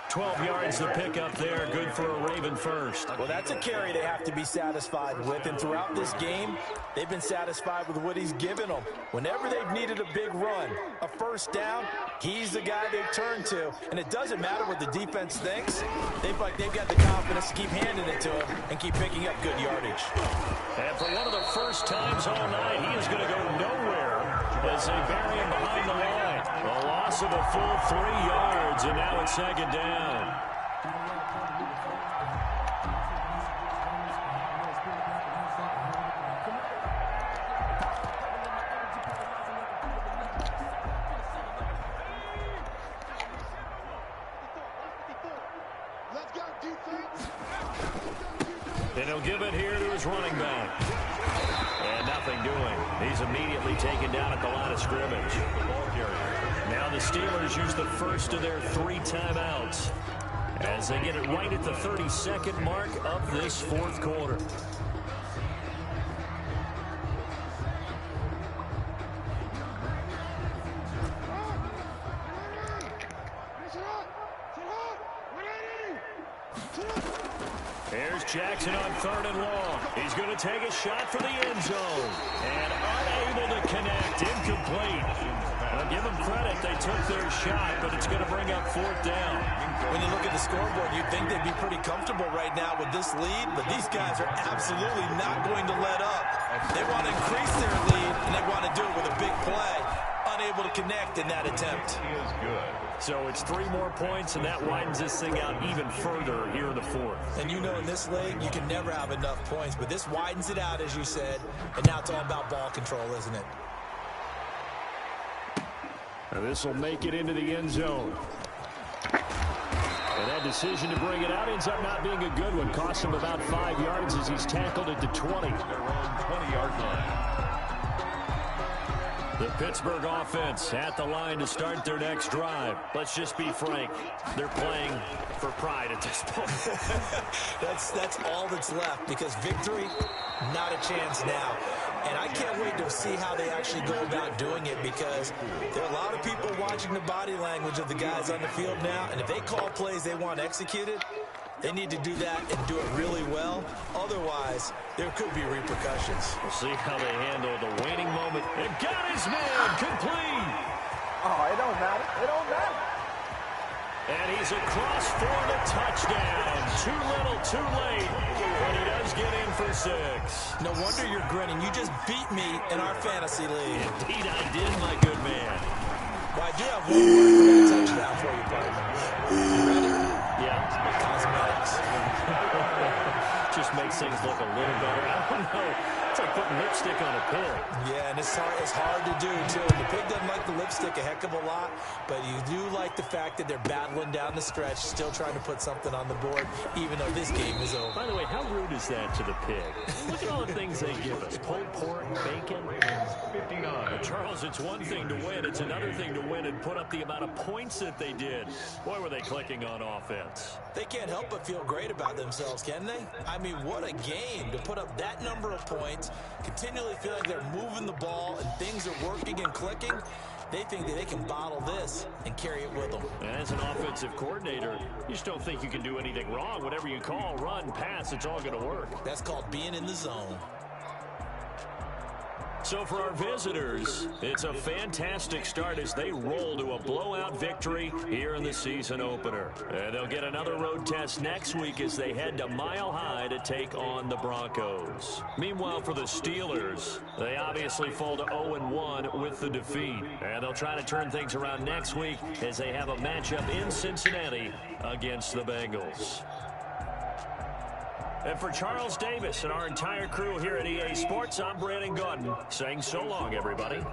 D: 12 yards to pick up there. Good for a Raven first.
B: Well, that's a carry they have to be satisfied with. And throughout this game, they've been satisfied with what he's given them. Whenever they've needed a big run, a 1st down, he's the guy they've turned to. And it doesn't matter what the defense thinks. They've got the confidence to keep handing it to him and keep picking up good yardage.
D: And for one of the first times all night, he is going to go nowhere as they bury him behind the line. A loss of a full 3 yards, and now it's 2nd down. And he'll give it here to his running back. And nothing doing. He's immediately taken down at the line of scrimmage. Now the Steelers use the first of their 3 timeouts as they get it right at the 32nd mark of this 4th quarter. Here's Jackson on 3rd and long. He's going to take a shot for the end zone. And unable to connect. Incomplete. Well, give them credit. They took their shot, but it's going to bring up 4th down.
B: When you look at the scoreboard, you'd think they'd be pretty comfortable right now with this lead, but these guys are absolutely not going to let up. They want to increase their lead, and they want to do it with a big play. Unable to connect in that attempt.
C: He is good.
D: So it's 3 more points, and that widens this thing out even further here in the 4th.
B: And you know in this league, you can never have enough points, but this widens it out, as you said, and now it's all about ball control, isn't it?
D: And this will make it into the end zone. And that decision to bring it out ends up not being a good one. Cost him about 5 yards as he's tackled at the 20.
C: Their own 20-yard line.
D: The Pittsburgh offense at the line to start their next drive. Let's just be frank. They're playing for pride at this point.
B: That's all that's left, because victory, not a chance now. And I can't wait to see how they actually go about doing it, because there are a lot of people watching the body language of the guys on the field now, and if they call plays they want executed, they need to do that and do it really well. Otherwise, there could be repercussions.
D: We'll see how they handle the waning moment. And got his man complete.
F: Oh, it don't matter. It don't matter.
D: And he's across for the touchdown. Too little, too late. But he does get in for 6.
B: No wonder you're grinning. You just beat me in our fantasy league.
D: Indeed I did, my good man.
B: Well, I do have one word for that touchdown for you, partner. You ready?
D: Yeah.
B: Cosmetics.
D: Just makes things look a little better. I don't know. It's like putting lipstick on a pig.
B: Yeah, and it's hard to do, too. The pig doesn't like the lipstick a heck of a lot, but you do like the fact that they're battling down the stretch, still trying to put something on the board, even though this game is over.
D: By the way, how rude is that to the pig? Look at all the things they give us. Pulled pork, bacon.
C: 59.
D: Charles, it's one thing to win. It's another thing to win and put up the amount of points that they did. Boy, were they clicking on offense.
B: They can't help but feel great about themselves, can they? I mean, what a game to put up that number of points, continually feel like they're moving the ball and things are working and clicking. They think that they can bottle this and carry it with them.
D: And as an offensive coordinator, you just don't think you can do anything wrong. Whatever you call, run, pass, it's all going to work.
B: That's called being in the zone.
D: So for our visitors, it's a fantastic start as they roll to a blowout victory here in the season opener. And they'll get another road test next week as they head to Mile High to take on the Broncos. Meanwhile, for the Steelers, they obviously fall to 0-1 with the defeat. And they'll try to turn things around next week as they have a matchup in Cincinnati against the Bengals. And for Charles Davis and our entire crew here at EA Sports, I'm Brandon Gaudin saying so long, everybody.